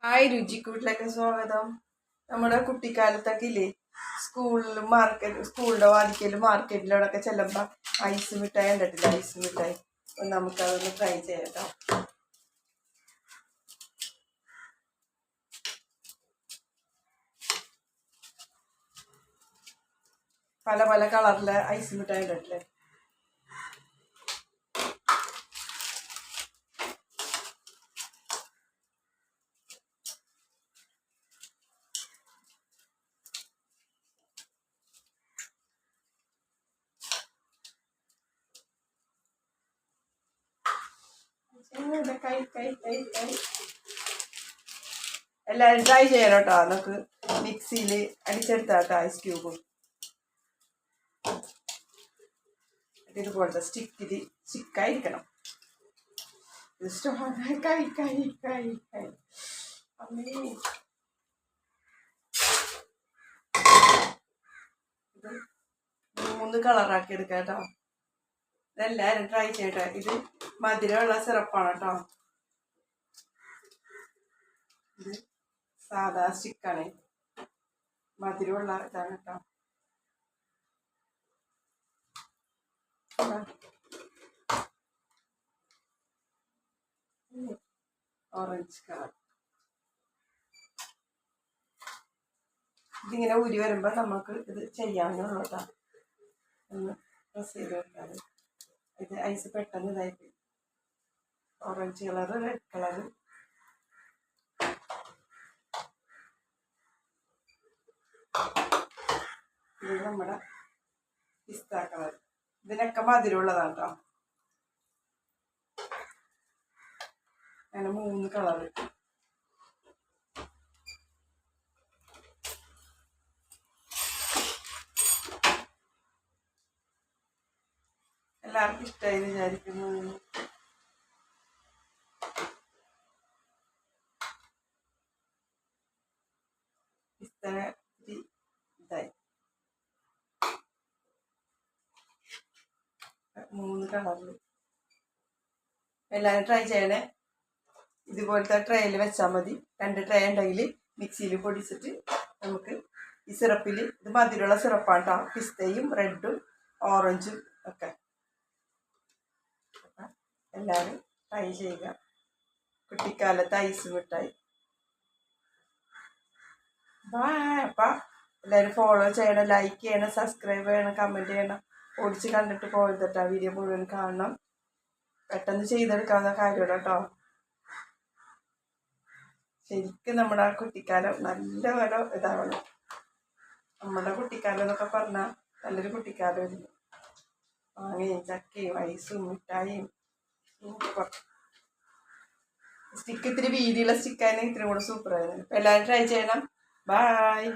Hi രുചിക്കൂട്ടിലേക്ക് സ്വാഗതം. നമ്മുടെ കുട്ടിക്കാലത്തൊക്കെ ഇല്ലേ, സ്കൂളിൻ്റെ വാതിക്കലും മാർക്കറ്റിലൂടെയൊക്കെ ചെല്ലുമ്പോൾ ഐസ് മിഠായി കണ്ടിട്ടില്ല? ഐസ് മിഠായി നമുക്കതൊന്ന് ട്രൈ ചെയ്യാം കേട്ടോ. പല പല കളറിലെ ഐസ് മിഠായി കണ്ടിട്ടില്ലേ? എല്ലാവരും ട്രൈ ചെയ്യണം കേട്ടോ. നമുക്ക് മിക്സിയിൽ അടിച്ചെടുത്താട്ടോ ഐസ് ക്യൂബും. ഇതുപോലത്തെ സ്റ്റിക്കായിരിക്കണം. ഇത് 3 കളറാക്കി എടുക്കാം കേട്ടോ. ഇതെല്ലാവരും ട്രൈ ചെയ്യട്ടെ. ഇത് മധുരമുള്ള സിറപ്പാണ് കേട്ടോ. ഇത് സാധാ സ്റ്റിക്കാണ്, മധുരമുള്ള ഇതാണ് കേട്ടോ. Orange colour. ഇതിങ്ങനെ ഊരി വരുമ്പോൾ നമുക്ക് ഇത് ചെയ്യാവുന്നതാണ് കേട്ടോ. ഒന്ന് പ്രസ് ചെയ്ത് വെക്കാറ്. ഇത് ഐസ് പെട്ടെന്ന് ഇതായിട്ട് ഓറഞ്ച് കളറ്, റെഡ് കളറ്, ഇത് നമ്മുടെ പിസ്ത കളർ. ഇതിനൊക്കെ മധുരമുള്ളതാണ് കേട്ടോ. അങ്ങനെ 3 കളറ്. എല്ലാവർക്കും ഇഷ്ടമായി വിചാരിക്കുന്നു. ഇതായി 3 കളറിൽ. എല്ലാവരും ട്രൈ ചെയ്യണേ. ഇതുപോലത്തെ ട്രേയിൽ വെച്ചാൽ മതി. 2 ട്രേ ഉണ്ടെങ്കിൽ മിക്സിയിൽ പൊടിച്ചിട്ട് നമുക്ക് ഈ സിറപ്പിൽ, ഇത് മധുരമുള്ള സിറപ്പാണ് കേട്ടോ. പിസ്തയും റെഡും ഓറഞ്ചും ഒക്കെ. എല്ലാവരും ട്രൈ ചെയ്യുക. കുട്ടിക്കാലത്ത് ഐസ് മിഠായി. അപ്പം എല്ലാവരും ഫോളോ ചെയ്യണം, ലൈക്ക് ചെയ്യണം, സബ്സ്ക്രൈബ് ചെയ്യണം, കമൻറ്റ് ചെയ്യണം. ഓടിച്ച് കണ്ടിട്ട് പോകരുതട്ടോ. വീഡിയോ മുഴുവൻ കാണണം. പെട്ടെന്ന് ചെയ്തെടുക്കാവുന്ന കാര്യമാണ് കേട്ടോ. ശരിക്കും നമ്മുടെ ആ കുട്ടിക്കാലം നല്ല പോലെ ഇതാവണം. നമ്മുടെ കുട്ടിക്കാലം എന്നൊക്കെ പറഞ്ഞാൽ നല്ലൊരു കുട്ടിക്കാലമായിരുന്നു. മാങ്ങയും ചക്കയും ഐസും മിഠായിയും സൂപ്പർ. സ്റ്റിക്ക് ഇത്തിരി വീതിയുള്ള സ്റ്റിക്കായിരുന്നു, ഇത്തിരി കൂടെ സൂപ്പറായിരുന്നു. അപ്പം എല്ലാവരും ട്രൈ ചെയ്യണം. ബായ്.